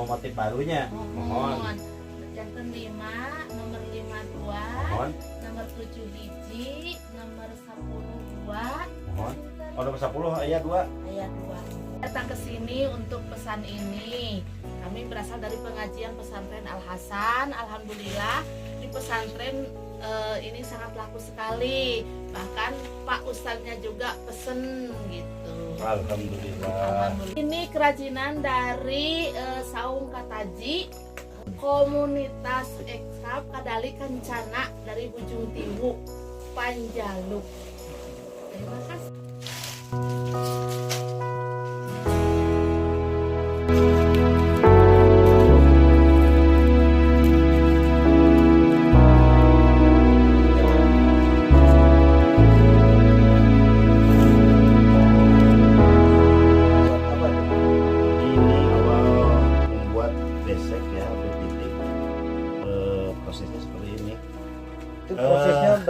motif barunya. Mohon. Jantan 5, nomor 52, Mohon. nomor 7 biji, nomor 10 2. Mohon. Oh, nomor 10 ayat 2. Ayat 2. Datang ke sini untuk pesan ini. Kami berasal dari pengajian pesantren Al Hasan. Alhamdulillah di pesantren ini sangat laku sekali. Bahkan Pak Ustadznya juga pesen gitu. Alhamdulillah. Ini kerajinan dari Saung Kataji, komunitas Ekskap Kadali Kencana dari Bujung Tiwu, Panjaluk. Terima kasih.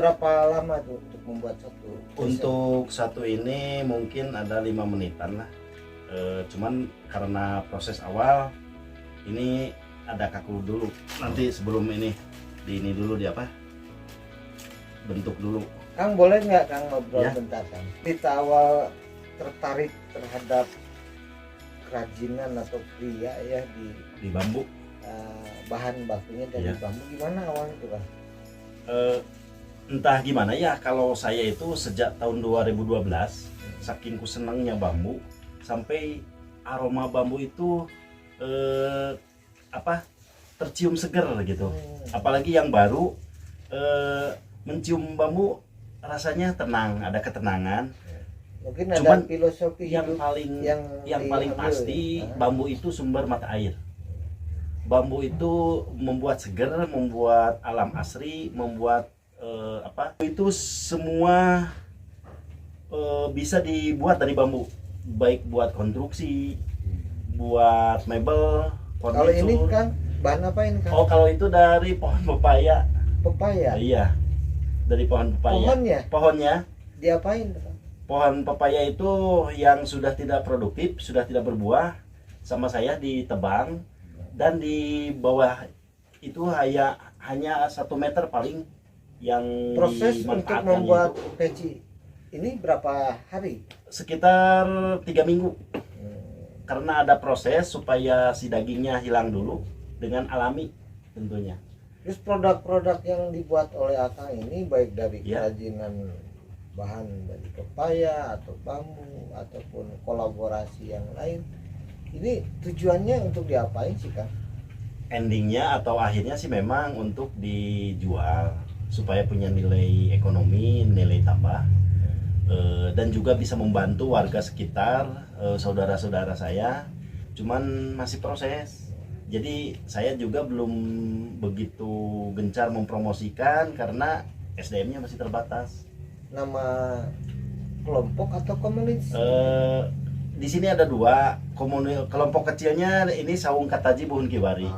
berapa lama tuh untuk membuat satu? Untuk satu ini mungkin ada 5 menitan lah. Cuman karena proses awal ini ada kaku dulu. Nanti sebelum ini dulu di apa? Bentuk dulu. Kang boleh nggak Kang ngobrol Ya. bentar Kang? Kita awal tertarik terhadap kerajinan atau pria ya Di bambu. bahan bakunya dari Ya. bambu, gimana awalnya tuh Kang? Entah gimana ya, kalau saya itu sejak tahun 2012 saking ku senangnya bambu sampai aroma bambu itu tercium seger gitu. Apalagi yang baru mencium bambu rasanya tenang, ada ketenangan. Mungkin Cuman ada filosofi yang hidup paling yang paling diambil, pasti ya. bambu itu sumber mata air. Bambu itu membuat seger, membuat alam asri, membuat itu semua bisa dibuat dari bambu, baik buat konstruksi, buat mebel, Kalau ini furniture. Kang bahan apa ini Kang? Oh, kalau itu dari pohon pepaya. Pepaya. Iya, dari pohon pepaya. Pohonnya Diapain Kang? pohon pepaya itu yang sudah tidak produktif, sudah tidak berbuah, sama saya ditebang, dan di bawah itu hanya 1 meter paling yang Proses untuk dimanfaatkan membuat itu peci ini berapa hari? sekitar 3 minggu, karena ada proses supaya si dagingnya hilang dulu dengan alami tentunya. Terus produk-produk yang dibuat oleh Akang ini baik dari Ya. kerajinan bahan dari pepaya atau bambu ataupun kolaborasi yang lain, ini tujuannya untuk diapain sih Kang? Endingnya atau akhirnya sih memang untuk dijual supaya punya nilai ekonomi, nilai tambah, dan juga bisa membantu warga sekitar, saudara-saudara saya. Cuman masih proses, jadi saya juga belum begitu gencar mempromosikan karena SDM-nya masih terbatas. Nama kelompok atau komunitas? Di sini ada 2 kelompok kecilnya, ini Saung Kataji Buhun Kiwari,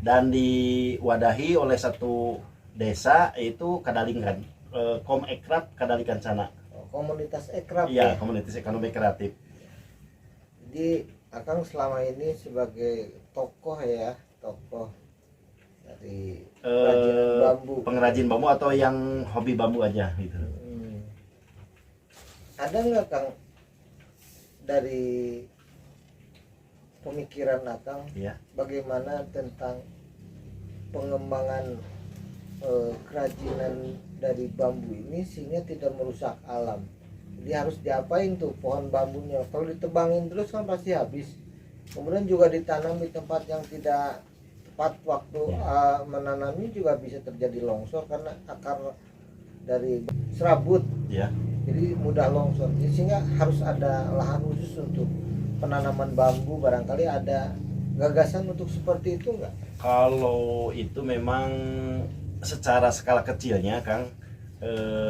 dan diwadahi oleh satu desa yaitu Kadalingkan, Kom Ekrab Kadalikan Sana. Komunitas ekrab Iya, ya. komunitas ekonomi kreatif. Jadi Akang selama ini sebagai tokoh ya, tokoh dari kerajinan bambu. Pengrajin bambu atau yang hobi bambu aja gitu. Ada nggak Kang dari pemikiran Akang Iya. bagaimana tentang pengembangan kerajinan dari bambu ini sehingga tidak merusak alam? Jadi harus diapain tuh pohon bambunya? Kalau ditebangin terus kan pasti habis. Kemudian juga ditanam di tempat yang tidak tepat waktu menanamnya juga bisa terjadi longsor karena akar dari serabut. Ya. Jadi mudah longsor. Jadi sehingga harus ada lahan khusus untuk penanaman bambu. Barangkali ada gagasan untuk seperti itu enggak? Kalau itu memang secara skala kecilnya, Kang,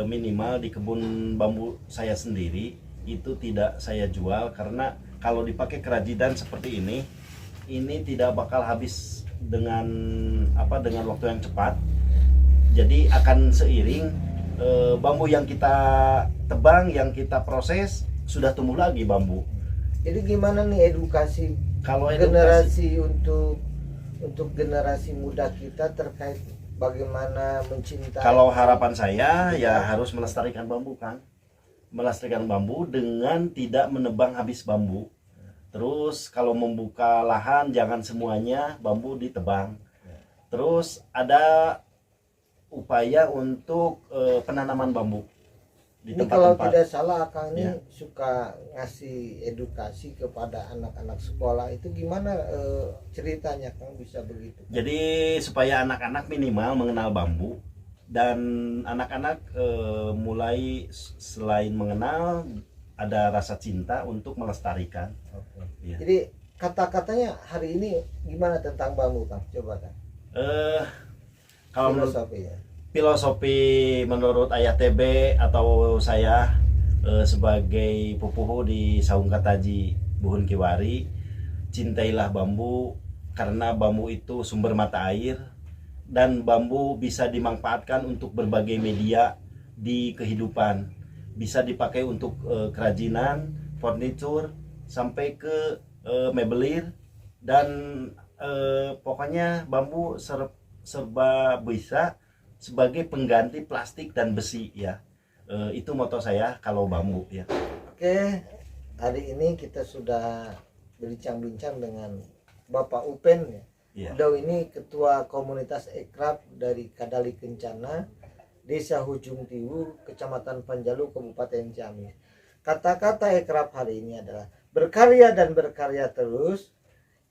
minimal di kebun bambu saya sendiri itu tidak saya jual, karena kalau dipakai kerajinan seperti ini tidak bakal habis dengan waktu yang cepat. Jadi akan seiring bambu yang kita tebang, yang kita proses, sudah tumbuh lagi bambu. Jadi gimana nih edukasi Kalau generasi untuk generasi muda kita terkait bagaimana mencintai? Kalau harapan saya ya harus melestarikan bambu, Kang. Melestarikan bambu dengan tidak menebang habis bambu. Terus kalau membuka lahan jangan semuanya bambu ditebang. Terus ada upaya untuk penanaman bambu di Ini kalau tempat-tempat. tidak salah Akang ini Ya. suka ngasih edukasi kepada anak-anak sekolah, itu gimana ceritanya Kang bisa begitu? Jadi supaya anak-anak minimal mengenal bambu, dan anak-anak mulai selain mengenal ada rasa cinta untuk melestarikan. Oke. Ya. Jadi kata-katanya hari ini gimana tentang bambu Kang? Coba Kang. Kalau menurut Filosofinya. filosofi menurut Ayah TB atau saya sebagai pupuhu di Saung Kataji Buhun Kiwari, cintailah bambu karena bambu itu sumber mata air, dan bambu bisa dimanfaatkan untuk berbagai media, di kehidupan. Bisa dipakai untuk kerajinan, furniture, sampai ke mebelir, dan pokoknya bambu serba bisa sebagai pengganti plastik dan besi ya. Itu moto saya kalau bambu ya. Oke, hari ini kita sudah berbincang-bincang dengan Bapak Upen ya. Iya. Beliau ini ketua komunitas ekraf dari Kadali Kencana, Desa Hujung Tiwu, Kecamatan Panjalu, Kabupaten Ciamis. Kata-kata ekraf hari ini adalah berkarya dan berkarya terus.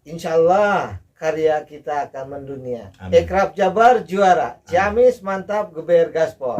Insya Allah karya kita akan mendunia. Amin. Ekraf Jabar juara, Ciamis mantap, geber gaspol.